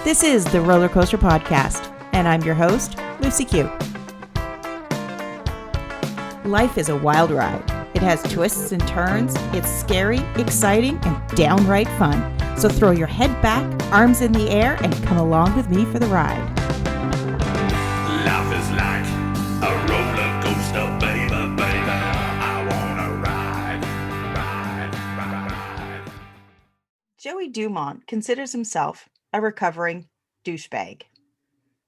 This is the Roller Coaster Podcast, and I'm your host, Lucy Q. Life is a wild ride. It has twists and turns. It's scary, exciting, and downright fun. So throw your head back, arms in the air, and come along with me for the ride. Life is like a roller coaster, baby, baby. I wanna ride. Joey Dumont considers himself a recovering douchebag.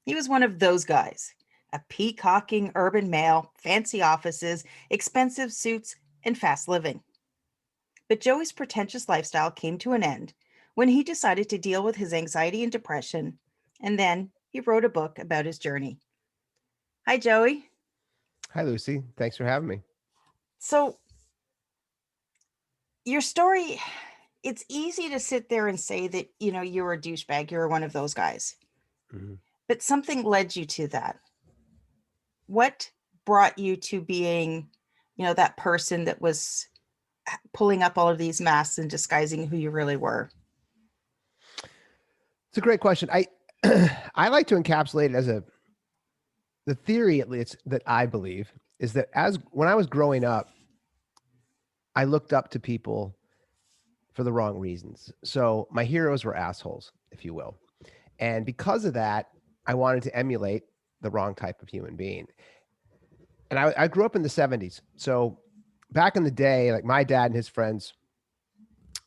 He was one of those guys, a peacocking urban male, fancy offices, expensive suits, and fast living. But Joey's pretentious lifestyle came to an end when he decided to deal with his anxiety and depression, and then he wrote a book about his journey. Hi, Joey. Hi, Lucy. Thanks for having me. So, your story, it's easy to sit there and say that, you were a douchebag, you were one of those guys. Mm-hmm. But something led you to that. What brought you to being, that person that was pulling up all of these masks and disguising who you really were? It's a great question. I I like to encapsulate it as the theory, at least, that I believe is that when I was growing up, I looked up to people for the wrong reasons. So my heroes were assholes, if you will. And because of that, I wanted to emulate the wrong type of human being. And I grew up in the 70s. So back in the day, like my dad and his friends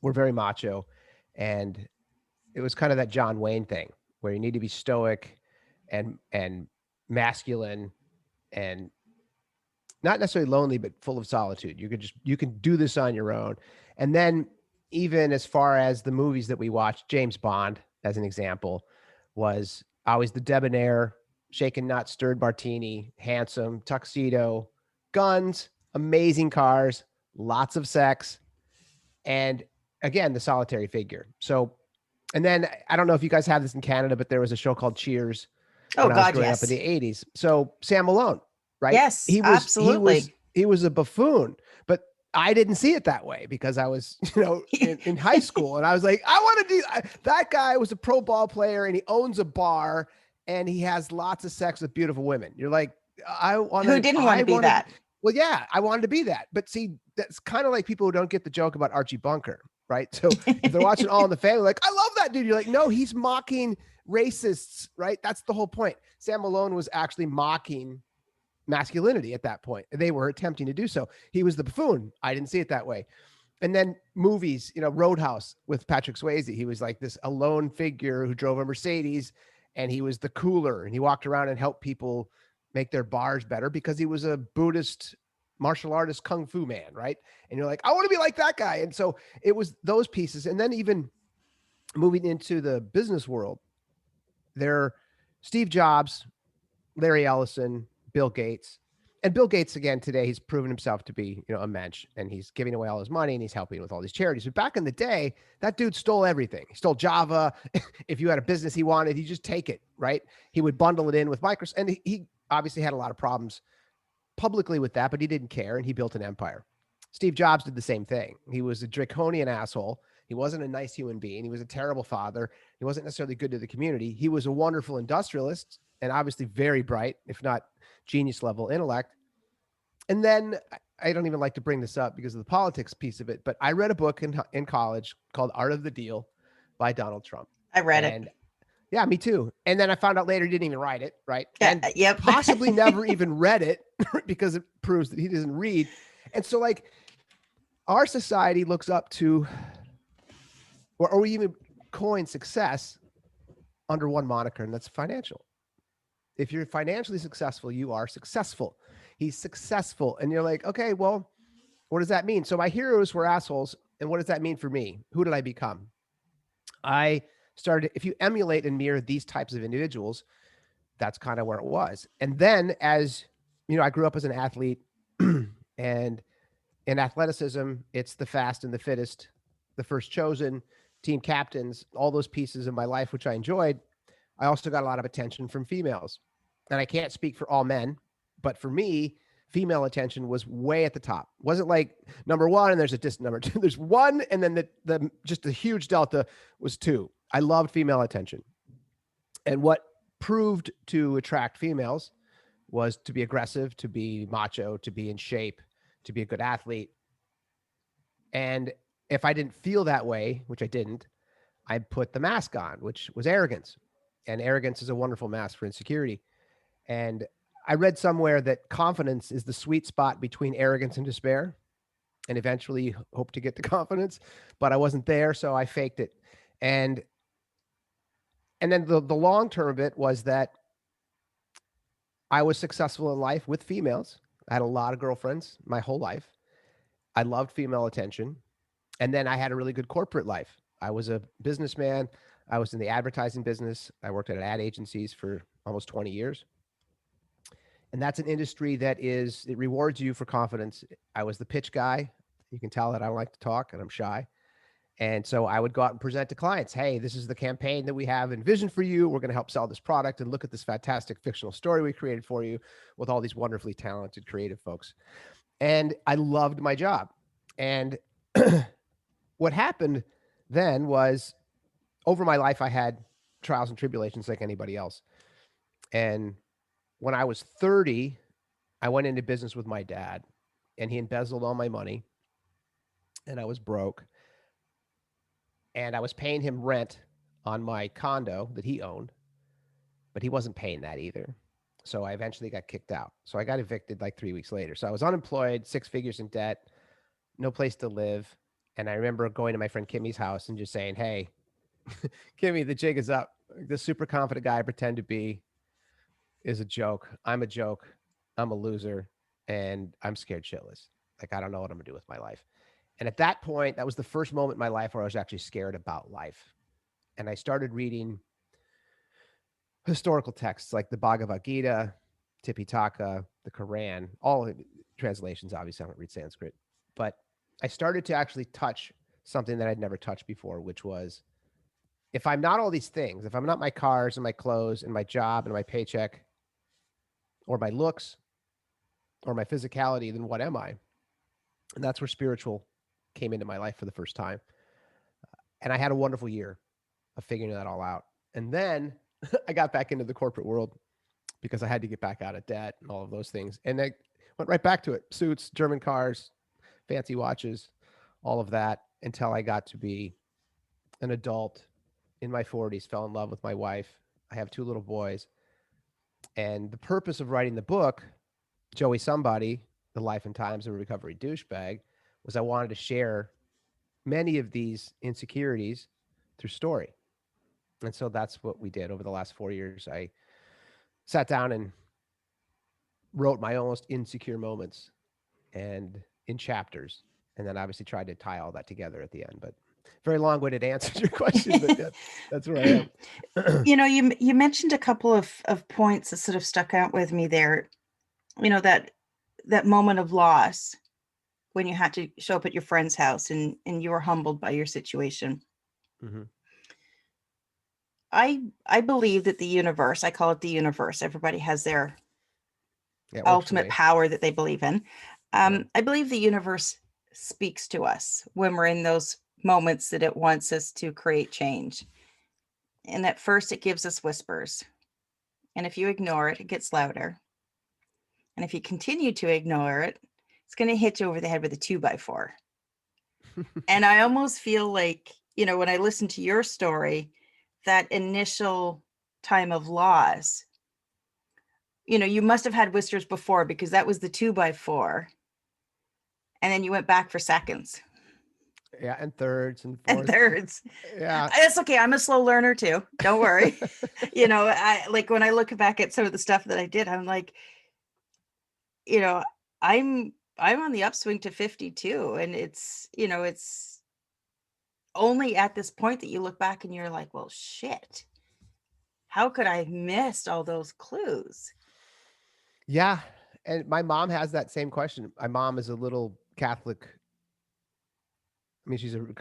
were very macho. And it was kind of that John Wayne thing where you need to be stoic and masculine and not necessarily lonely, but full of solitude. You can do this on your own. And then even as far as the movies that we watched, James Bond, as an example, was always the debonair, shaken, not stirred martini, handsome, tuxedo, guns, amazing cars, lots of sex, and again, the solitary figure. So, and then I don't know if you guys have this in Canada, but there was a show called Cheers. Oh, when I was God, growing yes. up in the 80s. So Sam Malone, right? Yes, absolutely. He was a buffoon, but I didn't see it that way because I was, in high school, and I was like, I want to do that. Guy was a pro ball player and he owns a bar and he has lots of sex with beautiful women. You're like, Who didn't want to be that? Well, yeah, I wanted to be that. But see, that's kind of like people who don't get the joke about Archie Bunker, right? So if they're watching All in the Family, like, I love that dude. You're like, no, he's mocking racists, right? That's the whole point. Sam Malone was actually mocking masculinity at that point. They were attempting to do so. He was the buffoon. I didn't see it that way. And then movies, Roadhouse with Patrick Swayze. He was like this alone figure who drove a Mercedes, and he was the cooler, and he walked around and helped people make their bars better because he was a Buddhist martial artist kung fu man, right? And you're like, I want to be like that guy. And so it was those pieces. And then even moving into the business world, there, Steve Jobs, Larry Ellison, Bill Gates. And Bill Gates, again, today, he's proven himself to be, a mensch, and he's giving away all his money and he's helping with all these charities. But back in the day, that dude stole everything. He stole Java. If you had a business he wanted, he'd just take it, right? He would bundle it in with Microsoft. And he obviously had a lot of problems publicly with that, but he didn't care, and he built an empire. Steve Jobs did the same thing. He was a draconian asshole. He wasn't a nice human being. He was a terrible father. He wasn't necessarily good to the community. He was a wonderful industrialist and obviously very bright, if not genius level intellect. And then I don't even like to bring this up because of the politics piece of it, but I read a book in college called Art of the Deal by Donald Trump. I read it. Yeah, me too. And then I found out later he didn't even write it, right? Yeah, And yep. possibly never even read it because it proves that he doesn't read. And so like our society looks up to, or we even coin success under one moniker, and that's financial. If you're financially successful, you are successful. He's successful. And you're like, okay, well, what does that mean? So my heroes were assholes. And what does that mean for me? Who did I become? I started, if you emulate and mirror these types of individuals, that's kind of where it was. And then as, I grew up as an athlete, and in athleticism, it's the fast and the fittest, the first chosen, team captains, all those pieces of my life, which I enjoyed. I also got a lot of attention from females. And I can't speak for all men, but for me, female attention was way at the top. Wasn't like number one and there's a distant number two. There's one, and then the just a huge delta was two. I loved female attention. And what proved to attract females was to be aggressive, to be macho, to be in shape, to be a good athlete. And if I didn't feel that way, which I didn't, I put the mask on, which was arrogance. And arrogance is a wonderful mask for insecurity. And I read somewhere that confidence is the sweet spot between arrogance and despair, and eventually hope to get to confidence, but I wasn't there, so I faked it. And then the long term of it was that I was successful in life with females. I had a lot of girlfriends my whole life. I loved female attention. And then I had a really good corporate life. I was a businessman. I was in the advertising business. I worked at ad agencies for almost 20 years. And that's an industry that it rewards you for confidence. I was the pitch guy. You can tell that I don't like to talk and I'm shy. And so I would go out and present to clients, hey, this is the campaign that we have envisioned for you. We're going to help sell this product, and look at this fantastic fictional story we created for you with all these wonderfully talented creative folks. And I loved my job. And what happened then was, over my life, I had trials and tribulations like anybody else. And when I was 30, I went into business with my dad, and he embezzled all my money, and I was broke. And I was paying him rent on my condo that he owned, but he wasn't paying that either. So I eventually got kicked out. So I got evicted like 3 weeks later. So I was unemployed, 6 figures in debt, no place to live. And I remember going to my friend Kimmy's house and just saying, hey, Kimmy, the jig is up. This super confident guy I pretend to be is a joke. I'm a joke. I'm a loser. And I'm scared shitless. Like, I don't know what I'm going to do with my life. And at that point, that was the first moment in my life where I was actually scared about life. And I started reading historical texts like the Bhagavad Gita, Tipitaka, the Quran, all translations. Obviously, I don't read Sanskrit. But I started to actually touch something that I'd never touched before, which was, if I'm not all these things, if I'm not my cars and my clothes and my job and my paycheck or my looks or my physicality, then what am I? And that's where spiritual came into my life for the first time. And I had a wonderful year of figuring that all out. And then I got back into the corporate world because I had to get back out of debt and all of those things. And I went right back to it. Suits, German cars, fancy watches, all of that, until I got to be an adult in my 40s, fell in love with my wife. I have 2 little boys. And the purpose of writing the book, Joey Somebody, The Life and Times of a Recovery Douchebag, was I wanted to share many of these insecurities through story. And so that's what we did over the last 4 years. I sat down and wrote my almost insecure moments and in chapters, and then obviously tried to tie all that together at the end. But very long-winded answer to your question, but that's where I am. You mentioned a couple of points that sort of stuck out with me there. That moment of loss when you had to show up at your friend's house and you were humbled by your situation. Mm-hmm. I believe that the universe, I call it the universe, everybody has their ultimate power that they believe in. I believe the universe speaks to us when we're in those moments that it wants us to create change. And at first it gives us whispers. And if you ignore it, it gets louder. And if you continue to ignore it, it's going to hit you over the head with a 2x4. And I almost feel like, when I listen to your story, that initial time of loss, you must have had whispers before, because that was the 2x4. And then you went back for seconds. Yeah, and thirds and fourths. And thirds. Yeah. It's okay. I'm a slow learner too. Don't worry. I like, when I look back at some of the stuff that I did, I'm like, I'm on the upswing to 52. And it's only at this point that you look back and you're like, well, shit, how could I have missed all those clues? Yeah. And my mom has that same question. My mom is a little Catholic. I mean,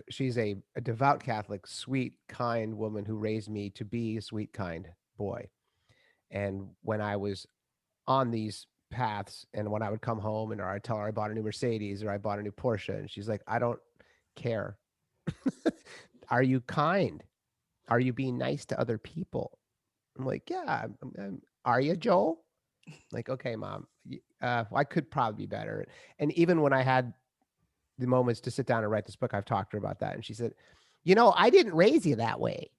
she's a devout Catholic, sweet, kind woman who raised me to be a sweet, kind boy. And when I was on these paths, and when I would come home and or I'd tell her I bought a new Mercedes or I bought a new Porsche, and she's like, I don't care. Are you kind? Are you being nice to other people? I'm like, yeah, are you, Joel? Like, okay, mom, I could probably be better. And even when I had the moments to sit down and write this book, I've talked to her about that. And she said, I didn't raise you that way.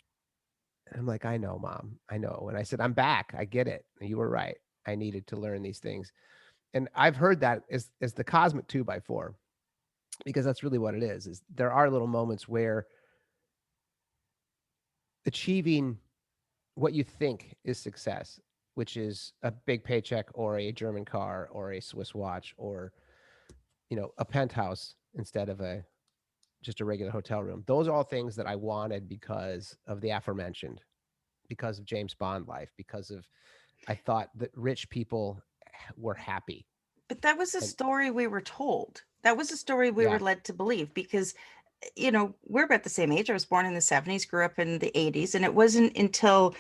And I'm like, I know, mom, I know. And I said, I'm back. I get it. And you were right. I needed to learn these things. And I've heard that as the cosmic 2x4, because that's really what it is there are little moments where achieving what you think is success, which is a big paycheck or a German car or a Swiss watch or, a penthouse instead of just a regular hotel room. Those are all things that I wanted because of the aforementioned, because of James Bond life, because of, I thought that rich people were happy. But that was a And story we were told. That was a story we yeah, were led to believe because, we're about the same age. I was born in the 70s, grew up in the 80s. And it wasn't until,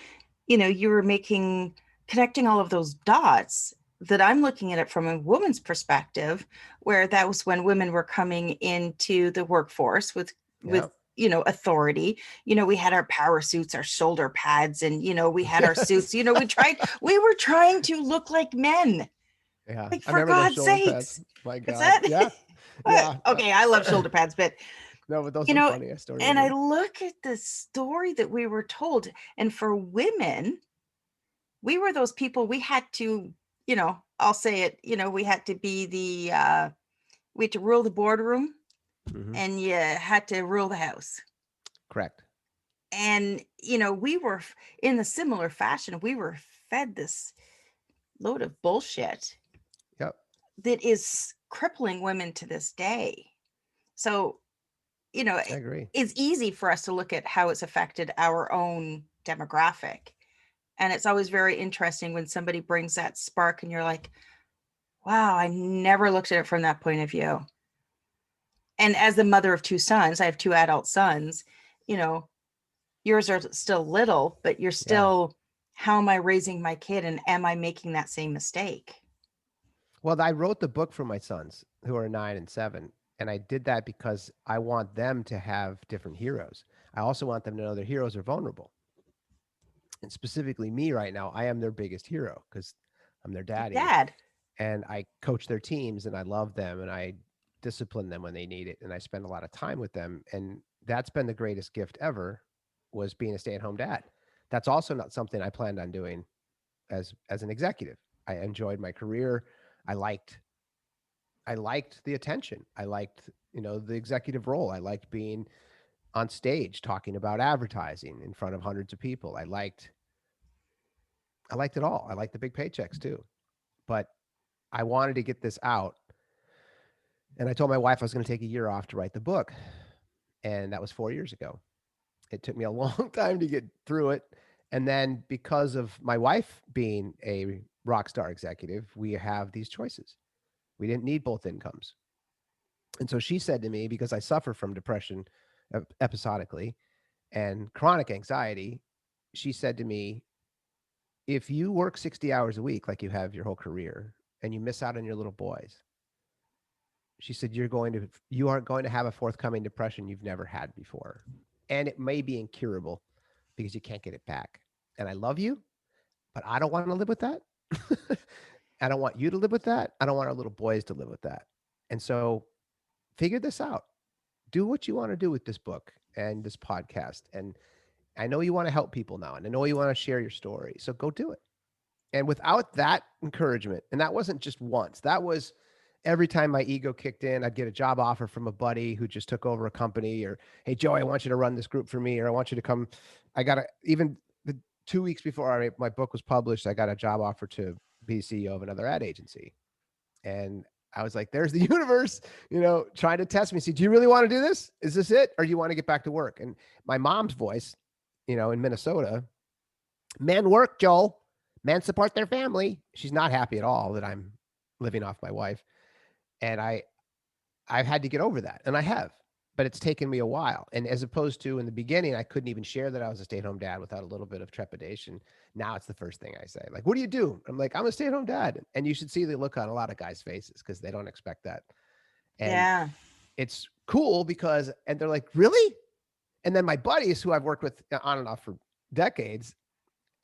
you were connecting all of those dots that I'm looking at it from a woman's perspective, where that was when women were coming into the workforce yeah. with, authority. We had our power suits, our shoulder pads, and, we had our Yes. suits. We were trying to look like men. Yeah. Like, I for remember those God's shoulder pads. sakes. My What's God. that? Yeah. Yeah. Okay, I love shoulder pads, but No, but those you are know, funny. I still and I remember. look at the story that we were told, and for women, we were those people. We had to, I'll say it, we had to be we had to rule the boardroom, Hmm. and you had to rule the house. Correct. And, we were in the similar fashion, we were fed this load of bullshit Yep. that is crippling women to this day. So, I agree. it's easy for us to look at how it's affected our own demographic. And it's always very interesting when somebody brings that spark and you're like, wow, I never looked at it from that point of view. And as the mother of two sons, I have two adult sons, you know, yours are still little, but you're Yeah. still, how am I raising my kid? And am I making that same mistake? Well, I wrote the book for my sons who are 9 and 7. And I did that because I want them to have different heroes. I also want them to know their heroes are vulnerable. And specifically me right now, I am their biggest hero because I'm their daddy. Dad. And I coach their teams and I love them and I discipline them when they need it. And I spend a lot of time with them. And that's been the greatest gift ever, was being a stay-at-home dad. That's also not something I planned on doing as an executive. I enjoyed my career. I liked I liked the attention. I liked, the executive role. I liked being on stage talking about advertising in front of hundreds of people. I liked it all. I liked the big paychecks too. But I wanted to get this out. And I told my wife I was going to take a year off to write the book. And that was 4 years ago. It took me a long time to get through it. And then because of my wife being a rock star executive, we have these choices. We didn't need both incomes. And so she said to me, because I suffer from depression episodically and chronic anxiety, she said to me, if you work 60 hours a week like you have your whole career and you miss out on your little boys, she said, you aren't going to have a forthcoming depression you've never had before. And it may be incurable because you can't get it back. And I love you, but I don't want to live with that. I don't want you to live with that. I don't want our little boys to live with that. And so figure this out. Do what you want to do with this book and this podcast. And I know you want to help people now, and I know you want to share your story. So go do it. And without that encouragement, and that wasn't just once, that was every time my ego kicked in, I'd get a job offer from a buddy who just took over a company, or, hey, Joey, I want you to run this group for me, or I want you to come. Even the 2 weeks before my book was published, I got a job offer to be CEO of another ad agency. And I was like, there's the universe, trying to test me. See, do you really want to do this? Is this it? Or do you want to get back to work? And my mom's voice, in Minnesota, men work, Joel. Men support their family. She's not happy at all that I'm living off my wife. And I've had to get over that. And I have, but it's taken me a while. And as opposed to in the beginning, I couldn't even share that I was a stay-at-home dad without a little bit of trepidation. Now it's the first thing I say. Like, what do you do? I'm like, I'm a stay-at-home dad. And you should see the look on a lot of guys' faces because they don't expect that. And Yeah. it's cool and they're like, really? And then my buddies who I've worked with on and off for decades,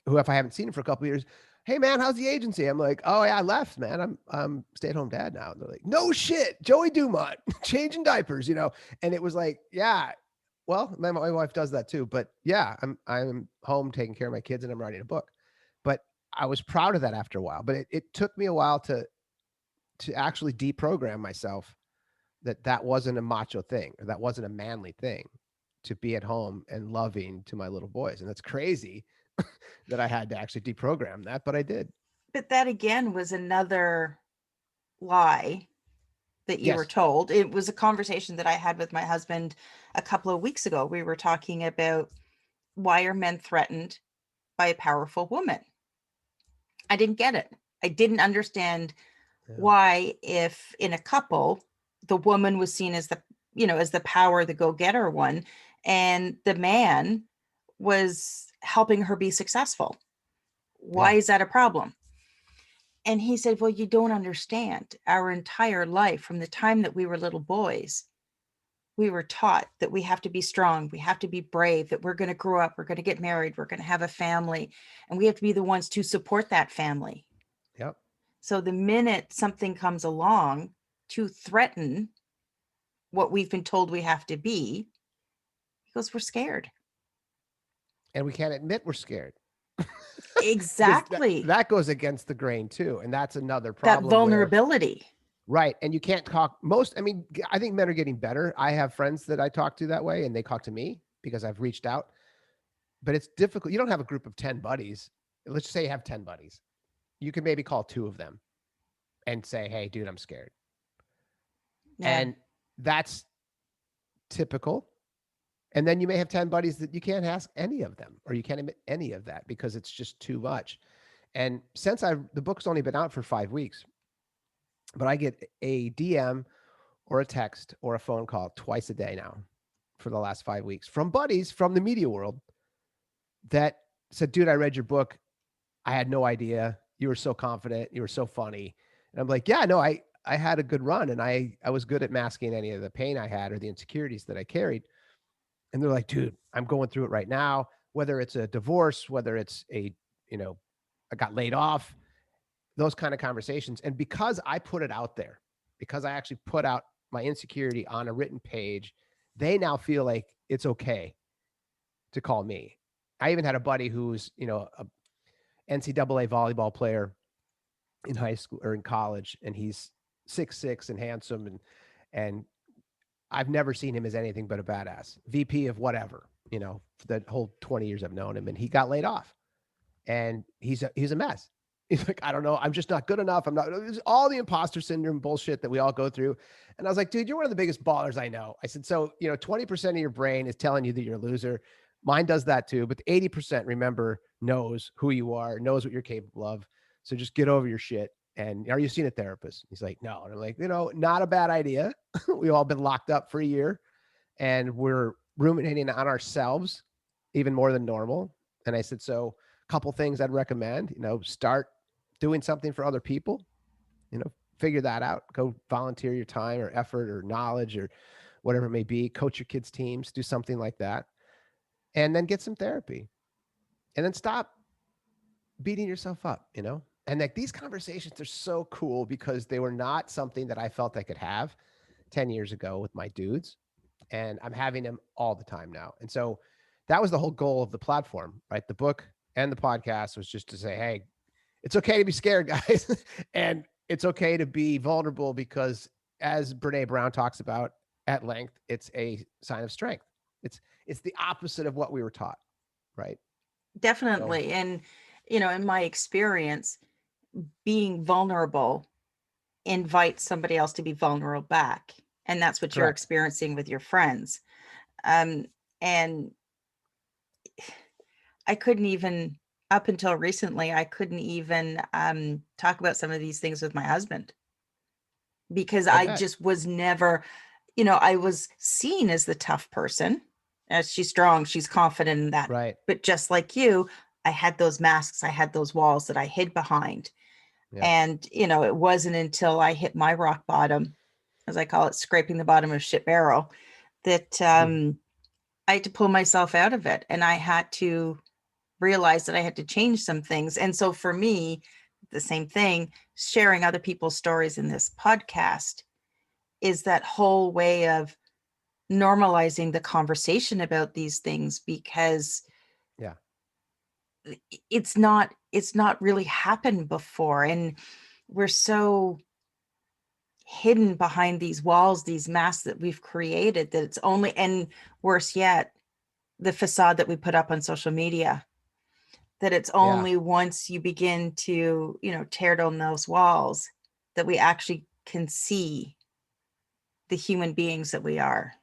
who, if I haven't seen him for a couple of years, hey man, how's the agency? I'm like, oh yeah, I left, man. I'm stay-at-home dad now. And they're like, no shit, Joey Dumont, changing diapers, And it was like, yeah, well, my wife does that too. But yeah, I'm home taking care of my kids and I'm writing a book. But I was proud of that after a while. But it took me a while to actually deprogram myself that wasn't a macho thing, or that wasn't a manly thing, to be at home and loving to my little boys. And that's crazy that I had to actually deprogram that, but I did. But that again was another lie that you were Yes. told. It was a conversation that I had with my husband a couple of weeks ago. We were talking about, why are men threatened by a powerful woman? I didn't get it. I didn't understand why, if in a couple, the woman was seen as the power, the go-getter one, and the man was helping her be successful. Why is that a problem? And he said, well, you don't understand. Our entire life, from the time that we were little boys, we were taught that we have to be strong, we have to be brave, that we're going to grow up, we're going to get married, we're going to have a family, and we have to be the ones to support that family. Yep. So the minute something comes along to threaten what we've been told we have to be, he goes, we're scared. And we can't admit we're scared. Exactly. That goes against the grain too. And that's another That problem. vulnerability. Right. And you can't talk I think men are getting better. I have friends that I talk to that way, and they talk to me because I've reached out, but it's difficult. You don't have a group of 10 buddies. Let's just say you have 10 buddies. You can maybe call 2 of them and say, hey dude, I'm scared. Yeah. And that's typical. And then you may have 10 buddies that you can't ask any of them, or you can't admit any of that because it's just too much. And since the book's only been out for 5 weeks, but I get a DM or a text or a phone call twice a day now for the last 5 weeks from buddies from the media world that said, dude, I read your book. I had no idea. You were so confident. You were so funny. And I'm like, yeah, no, I had a good run, and I was good at masking any of the pain I had or the insecurities that I carried. And they're like, dude, I'm going through it right now, whether it's a divorce, whether it's I got laid off, those kind of conversations. And because I put it out there, because I actually put out my insecurity on a written page, they now feel like it's okay to call me. I even had a buddy who's, a NCAA volleyball player in high school or in college, and he's 6'6" and handsome, and I've never seen him as anything but a badass VP of whatever, for the whole 20 years I've known him. And he got laid off, and he's a mess. He's like, I don't know. I'm just not good enough. I'm not, all the imposter syndrome bullshit that we all go through. And I was like, dude, you're one of the biggest ballers I know. I said, so, 20% of your brain is telling you that you're a loser. Mine does that too. But the 80%, remember, knows who you are, knows what you're capable of. So just get over your shit. And are you seeing a therapist? He's like, no. And I'm like, not a bad idea. We've all been locked up for a year, and we're ruminating on ourselves even more than normal. And I said, so a couple things I'd recommend, start doing something for other people, figure that out, go volunteer your time or effort or knowledge or whatever it may be, coach your kids' teams, do something like that, and then get some therapy, and then stop beating yourself up, And like, these conversations are so cool because they were not something that I felt I could have 10 years ago with my dudes, and I'm having them all the time now. And so that was the whole goal of the platform, right? The book and the podcast was just to say, hey, it's okay to be scared, guys. And it's okay to be vulnerable because, as Brene Brown talks about at length, it's a sign of strength. It's the opposite of what we were taught, right? Definitely. And, in my experience, being vulnerable invites somebody else to be vulnerable back. And that's what you're experiencing with your friends. And I couldn't even, up until recently, I couldn't even talk about some of these things with my husband, because I just was never, I was seen as the tough person. As she's strong, she's confident in that. Right. But just like you, I had those masks, I had those walls that I hid behind. Yeah. And, it wasn't until I hit my rock bottom, as I call it, scraping the bottom of shit barrel, that I had to pull myself out of it. And I had to realized that I had to change some things. And so for me, the same thing, sharing other people's stories in this podcast is that whole way of normalizing the conversation about these things, because Yeah. it's not really happened before, and we're so hidden behind these walls, these masks that we've created, that it's only, and worse yet, the facade that we put up on social media, that it's Yeah. only once you begin to, tear down those walls that we actually can see the human beings that we are.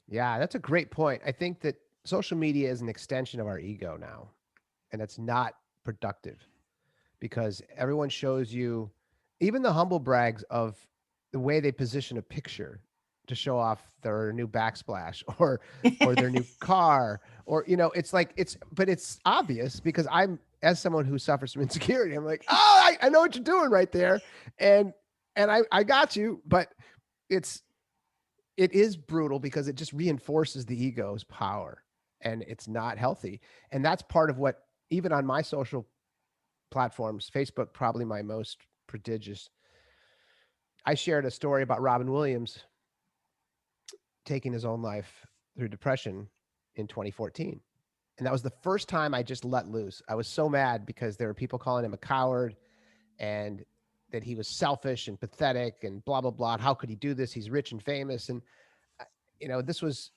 Yeah. That's a great point. I think that social media is an extension of our ego now, and it's not productive because everyone shows you, even the humble brags of the way they position a picture to show off their new backsplash or their new car, or it's like but it's obvious because I'm, as someone who suffers from insecurity, I'm like, oh, I know what you're doing right there, and I got you, but it is brutal because it just reinforces the ego's power, and it's not healthy. And that's part of what, even on my social platforms, Facebook probably my most prodigious. I shared a story about Robin Williams taking his own life through depression in 2014. And that was the first time I just let loose. I was so mad because there were people calling him a coward and that he was selfish and pathetic and blah, blah, blah. And how could he do this? He's rich and famous. And, this was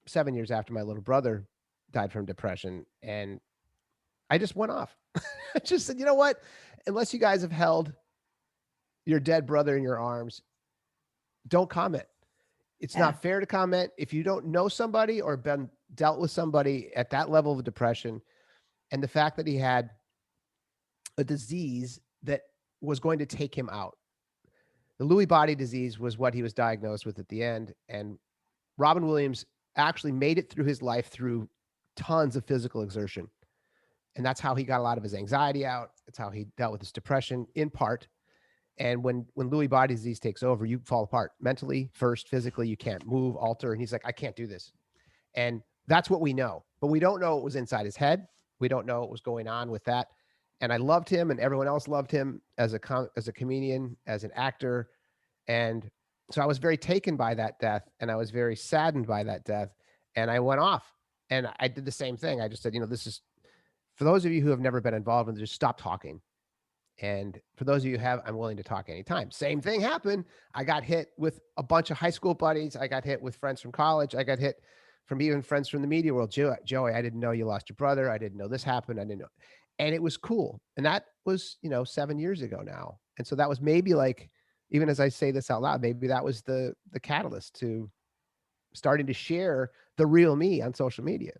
7 years after my little brother died from depression. And I just went off. I just said, you know what? Unless you guys have held your dead brother in your arms, don't comment. It's Yeah. not fair to comment if you don't know somebody or been dealt with somebody at that level of depression. And the fact that he had a disease that was going to take him out. The Lewy body disease was what he was diagnosed with at the end. And Robin Williams actually made it through his life through tons of physical exertion. And that's how he got a lot of his anxiety out. It's how he dealt with his depression in part. And when Lewy body disease takes over, you fall apart mentally first, physically, you can't move, alter. And he's like, I can't do this. And that's what we know, but we don't know what was inside his head. We don't know what was going on with that. And I loved him, and everyone else loved him as a comedian, as an actor. And so I was very taken by that death, and I was very saddened by that death. And I went off, and I did the same thing. I just said, this is, for those of you who have never been involved in this, just stop talking. And for those of you who have, I'm willing to talk anytime. Same thing happened. I got hit with a bunch of high school buddies. I got hit with friends from college. I got hit from even friends from the media world. Joey, I didn't know you lost your brother. I didn't know this happened. I didn't know. And it was cool. And that was, 7 years ago now. And so that was maybe like, even as I say this out loud, maybe that was the catalyst to starting to share the real me on social media,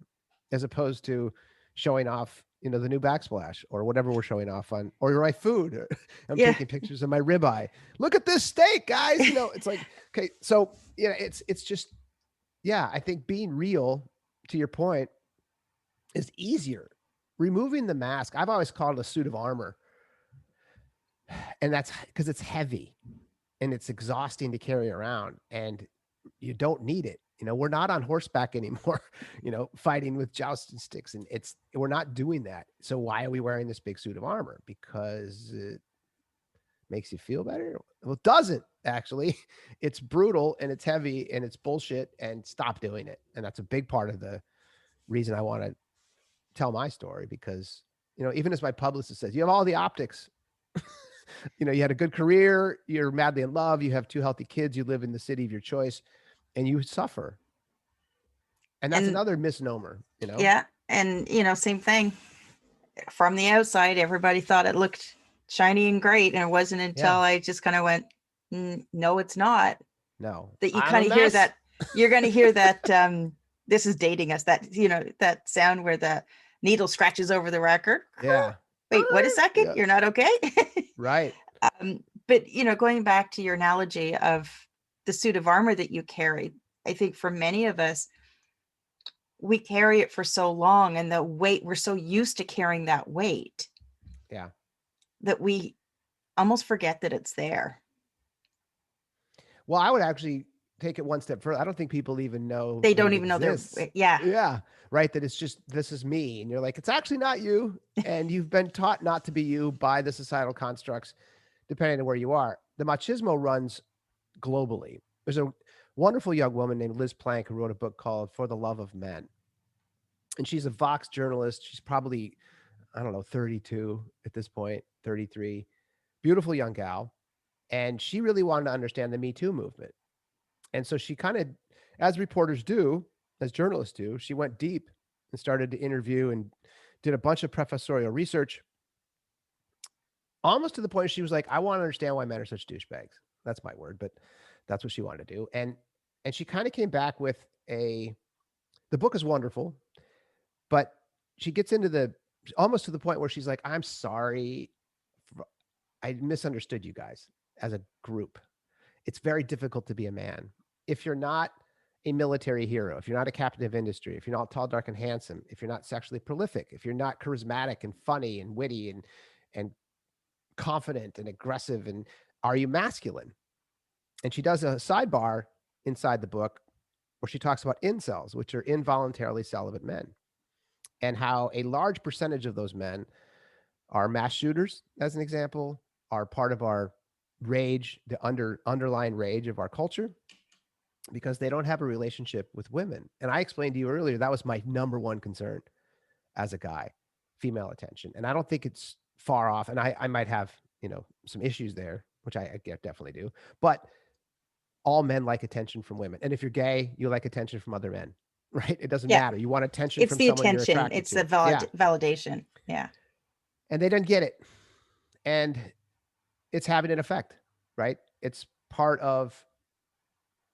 as opposed to showing off, the new backsplash or whatever we're showing off on, or my food. I'm taking pictures of my ribeye. Look at this steak, guys. It's like, okay. So, it's just, I think being real, to your point, is easier. Removing the mask, I've always called it a suit of armor. And that's because it's heavy and it's exhausting to carry around, and you don't need it. We're not on horseback anymore, fighting with jousting sticks, and we're not doing that. So why are we wearing this big suit of armor? Because it makes you feel better? Well, it doesn't actually. It's brutal and it's heavy and it's bullshit, and stop doing it. And that's a big part of the reason I want to tell my story, because, even as my publicist says, you have all the optics. You had a good career, you're madly in love, you have 2 healthy kids, you live in the city of your choice, and you suffer. And that's another misnomer, Yeah. And, same thing. From the outside, everybody thought it looked shiny and great. And it wasn't until I just kind of went, no, it's not. No. That you kind of hear that. You're going to hear that. This is dating us. That, that sound where the needle scratches over the record. Yeah. Wait, what a second. Yeah. You're not okay. Right. But, going back to your analogy of the suit of armor that you carry, I think for many of us, we carry it for so long, and the weight, we're so used to carrying that weight. Yeah. That we almost forget that it's there. Well, I would actually take it one step further. I don't think people even know They that don't it even know they're, exists. yeah. Yeah. Right. That it's just, this is me. And you're like, it's actually not you. And you've been taught not to be you by the societal constructs, depending on where you are. The machismo runs globally. There's a wonderful young woman named Liz Plank who wrote a book called For the Love of Men. And she's a Vox journalist. She's probably, I don't know, 32 at this point, 33. Beautiful young gal. And she really wanted to understand the Me Too movement. And so she kind of, as reporters do, as journalists do, she went deep and started to interview and did a bunch of professorial research, almost to the point she was like, I want to understand why men are such douchebags. That's my word, but that's what she wanted to do. And she kind of came back with the book is wonderful, but she gets into the almost to the point where she's like, I'm sorry, I misunderstood you guys as a group. It's very difficult to be a man. If you're not a military hero, if you're not a captain of industry, if you're not tall, dark, and handsome, if you're not sexually prolific, if you're not charismatic and funny and witty and confident and aggressive, and are you masculine? And she does a sidebar inside the book where she talks about incels, which are involuntarily celibate men, and how a large percentage of those men are mass shooters, as an example, are part of our rage, the underlying rage of our culture, because they don't have a relationship with women. And I explained to you earlier, that was my number one concern as a guy, female attention. And I don't think it's far off. And I might have, some issues there, which I definitely do. But all men like attention from women. And if you're gay, you like attention from other men, right? It doesn't Yeah. matter. You want attention It's from the someone you're attention. attracted It's to. the validation. Yeah. And they didn't get it. And it's having an effect, right? It's part of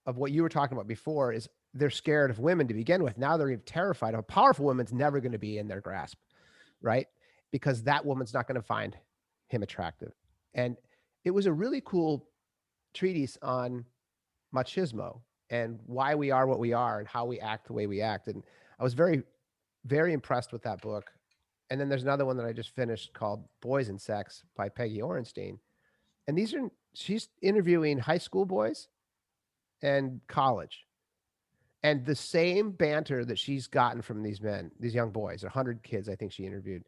what you were talking about before. Is they're scared of women to begin with. Now they're terrified. A powerful woman's never going to be in their grasp, right? Because that woman's not going to find him attractive. And it was a really cool treatise on machismo and why we are what we are and how we act the way we act. And I was very, very impressed with that book. And then there's another one that I just finished called Boys and Sex by Peggy Orenstein. And she's interviewing high school boys and college. And the same banter that she's gotten from these men, these young boys, 100 kids, I think she interviewed.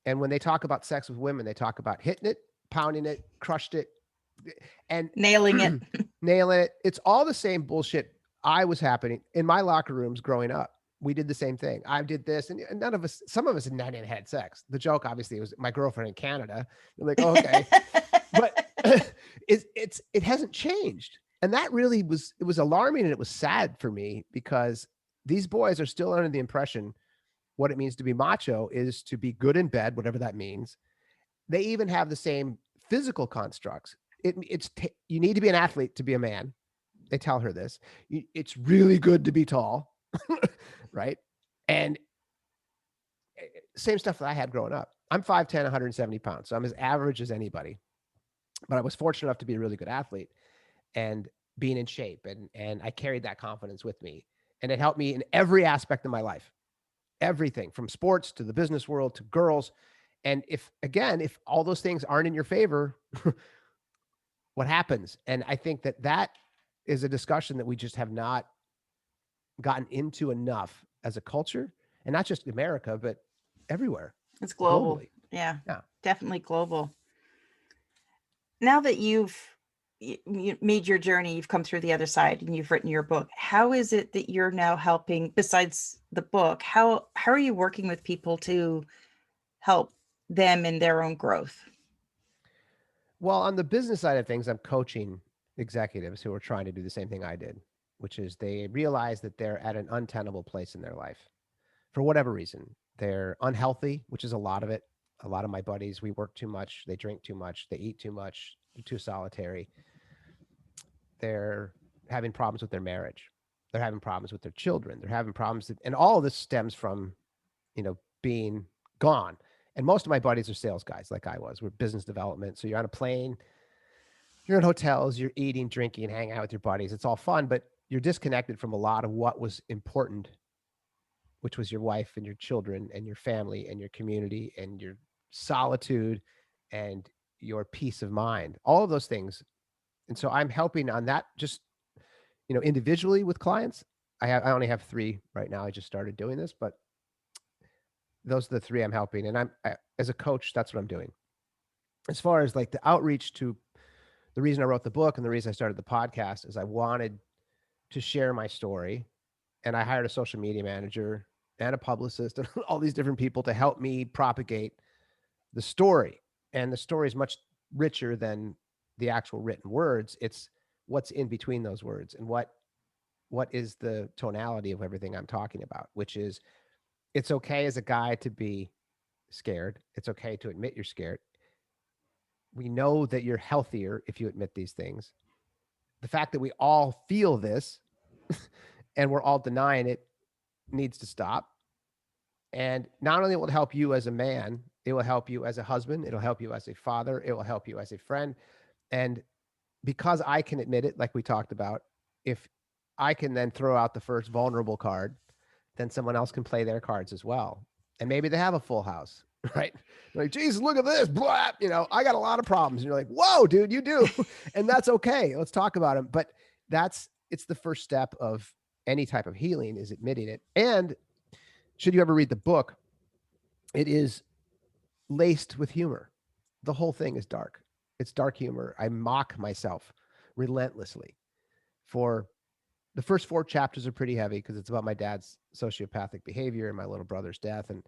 And when they talk about sex with women, they talk about hitting it, pounding it, crushed it, and Nailing it. nailing it. It's all the same bullshit I was happening in my locker rooms growing up. We did the same thing. I did this, and some of us hadn't had sex. The joke, obviously, was my girlfriend in Canada. You're like, oh, okay, but it hasn't changed, and that really it was alarming, and it was sad for me because these boys are still under the impression what it means to be macho is to be good in bed, whatever that means. They even have the same physical constructs. You need to be an athlete to be a man. They tell her this. It's really good to be tall, right? And same stuff that I had growing up. I'm 5'10", 170 pounds, so I'm as average as anybody. But I was fortunate enough to be a really good athlete and being in shape, and I carried that confidence with me. And it helped me in every aspect of my life. Everything from sports to the business world to girls. And if all those things aren't in your favor, what happens? And I think that is a discussion that we just have not gotten into enough as a culture, and not just America, but everywhere. It's global. Globally. Yeah, Yeah. definitely global. Now that you made your journey, you've come through the other side and you've written your book. How is it that you're now helping, besides the book, how are you working with people to help them in their own growth? Well, on the business side of things, I'm coaching executives who are trying to do the same thing I did, which is they realize that they're at an untenable place in their life for whatever reason. They're unhealthy, which is a lot of it. A lot of my buddies, we work too much, they drink too much, they eat too much, they're too solitary. They're having problems with their marriage. They're having problems with their children. They're having problems. And all of this stems from, being gone. And most of my buddies are sales guys like I was. We're business development. So you're on a plane, you're in hotels, you're eating, drinking, hanging out with your buddies. It's all fun, but you're disconnected from a lot of what was important, which was your wife and your children and your family and your community and your solitude and your peace of mind, all of those things. And so I'm helping on that, just individually with clients, I only have 3 right now. I just started doing this, but those are the 3 I'm helping. And as a coach, that's what I'm doing. As far as like the outreach to the reason I wrote the book and the reason I started the podcast is I wanted to share my story. And I hired a social media manager and a publicist and all these different people to help me propagate the story. And the story is much richer than the actual written words. It's what's in between those words and what is the tonality of everything I'm talking about, which is it's okay as a guy to be scared. It's okay to admit you're scared. We know that you're healthier if you admit these things. The fact that we all feel this and we're all denying it needs to stop. And not only will it help you as a man, it will help you as a husband. It'll help you as a father. It will help you as a friend. And because I can admit it, like we talked about, if I can then throw out the first vulnerable card, then someone else can play their cards as well. And maybe they have a full house, right? They're like, Jesus, look at this. Blah, I got a lot of problems. And you're like, whoa, dude, you do. And that's okay. Let's talk about them. But it's the first step of any type of healing is admitting it. And should you ever read the book, it is laced with humor. The whole thing is dark. It's dark humor. I mock myself relentlessly. For the first 4 chapters are pretty heavy because it's about my dad's sociopathic behavior and my little brother's death and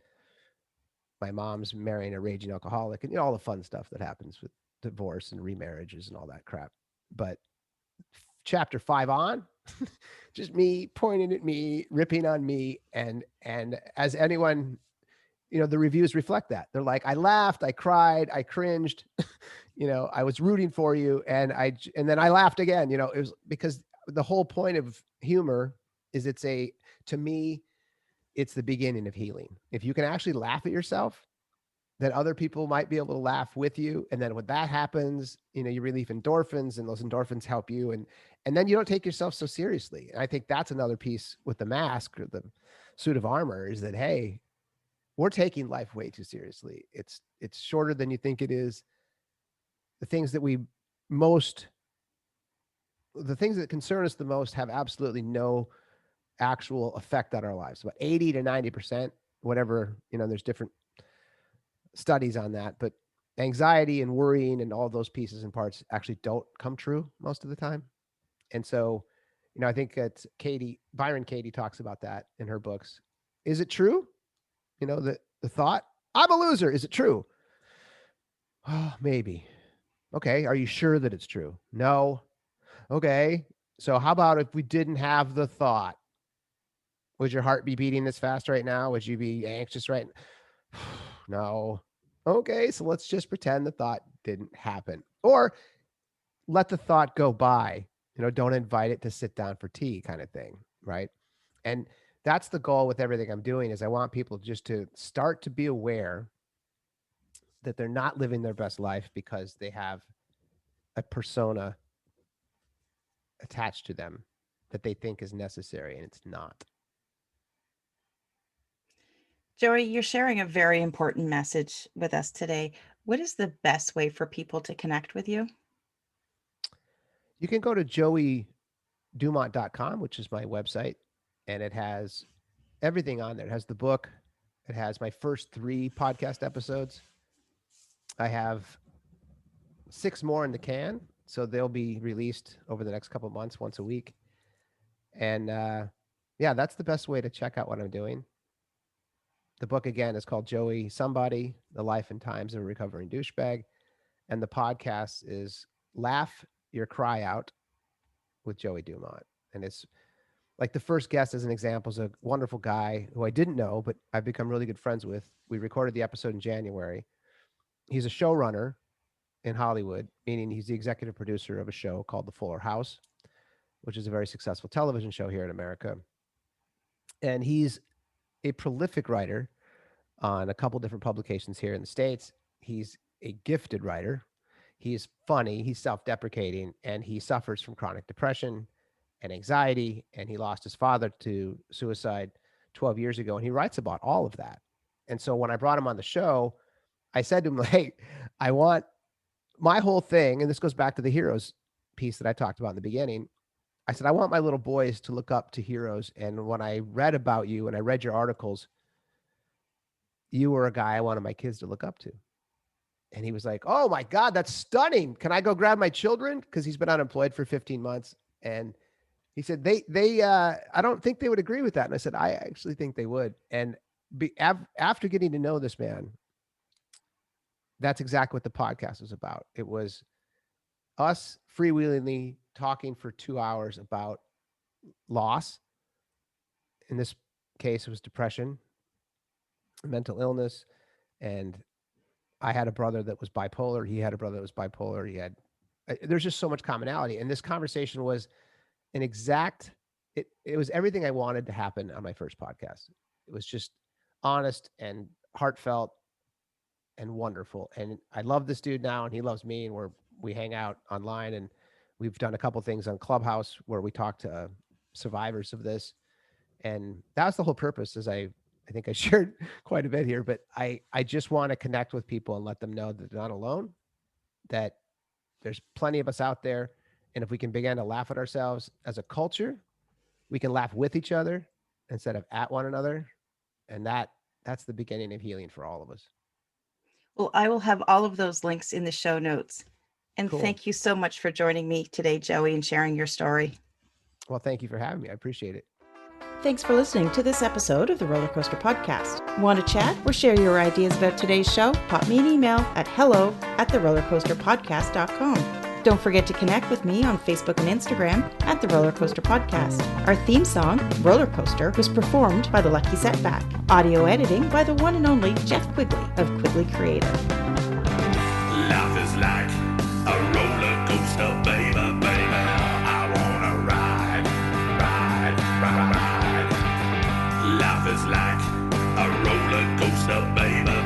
my mom's marrying a raging alcoholic and all the fun stuff that happens with divorce and remarriages and all that crap. But chapter 5 on, just me pointing at me, ripping on me. And as anyone, the reviews reflect that. They're like, I laughed, I cried, I cringed, I was rooting for you. And then I laughed again, it was because the whole point of humor is to me, it's the beginning of healing. If you can actually laugh at yourself, then other people might be able to laugh with you. And then when that happens, you release endorphins and those endorphins help you. And then you don't take yourself so seriously. And I think that's another piece with the mask or the suit of armor is that, hey, we're taking life way too seriously. It's shorter than you think it is. The things that concern us the most have absolutely no actual effect on our lives. About 80 to 90%, whatever, there's different studies on that, but anxiety and worrying and all those pieces and parts actually don't come true most of the time. And so, I think that Byron Katie talks about that in her books. Is it true? The thought, I'm a loser. Is it true? Oh, maybe. Okay. Are you sure that it's true? No. Okay. So how about if we didn't have the thought? Would your heart be beating this fast right now? Would you be anxious right now? No. Okay. So let's just pretend the thought didn't happen, or let the thought go by, don't invite it to sit down for tea kind of thing. Right. And that's the goal with everything I'm doing is I want people just to start to be aware that they're not living their best life because they have a persona attached to them that they think is necessary, and it's not. Joey, you're sharing a very important message with us today. What is the best way for people to connect with you? You can go to joeydumont.com, which is my website, and it has everything on there. It has the book. It has my first 3 podcast episodes. I have 6 more in the can, so they'll be released over the next couple of months, once a week. And that's the best way to check out what I'm doing. The book, again, is called Joey Somebody, The Life and Times of a Recovering Douchebag. And the podcast is Laugh Your Cry Out with Joey Dumont. And it's like the first guest, as an example, is a wonderful guy who I didn't know, but I've become really good friends with. We recorded the episode in January. He's a showrunner in Hollywood, meaning he's the executive producer of a show called The Fuller House, which is a very successful television show here in America. And he's a prolific writer on a couple different publications here in the States. He's a gifted writer. He's funny. He's self-deprecating, and he suffers from chronic depression and anxiety. And he lost his father to suicide 12 years ago. And he writes about all of that. And so when I brought him on the show, I said to him, hey, I want my whole thing, and this goes back to the heroes piece that I talked about in the beginning. I said, I want my little boys to look up to heroes. And when I read about you and I read your articles, you were a guy I wanted my kids to look up to. And he was like, oh my God, that's stunning. Can I go grab my children? Because he's been unemployed for 15 months. And he said, I don't think they would agree with that. And I said, I actually think they would. And after getting to know this man, that's exactly what the podcast was about. It was us freewheelingly talking for 2 hours about loss. In this case, it was depression, mental illness. And I had a brother that was bipolar. He had a brother that was bipolar. There's just so much commonality. And this conversation was it was everything I wanted to happen on my first podcast. It was just honest and heartfelt and wonderful. And I love this dude now, and he loves me, and we hang out online, and we've done a couple things on Clubhouse where we talk to survivors of this. And that's the whole purpose, as I think I shared quite a bit here, but I just want to connect with people and let them know that they're not alone, that there's plenty of us out there. And if we can begin to laugh at ourselves as a culture, we can laugh with each other instead of at one another. And that's the beginning of healing for all of us. Well, I will have all of those links in the show notes. And Cool. Thank you so much for joining me today, Joey, and sharing your story. Well, thank you for having me. I appreciate it. Thanks for listening to this episode of the Roller Coaster Podcast. Want to chat or share your ideas about today's show? Pop me an email at hello@therollercoasterpodcast.com. Don't forget to connect with me on Facebook and Instagram at The Roller Coaster Podcast. Our theme song, Roller Coaster, was performed by The Lucky Setback. Audio editing by the one and only Jeff Quigley of Quigley Creator. Life is like a roller coaster, baby, baby. I wanna ride, ride, ride, ride. Life is like a roller coaster, baby,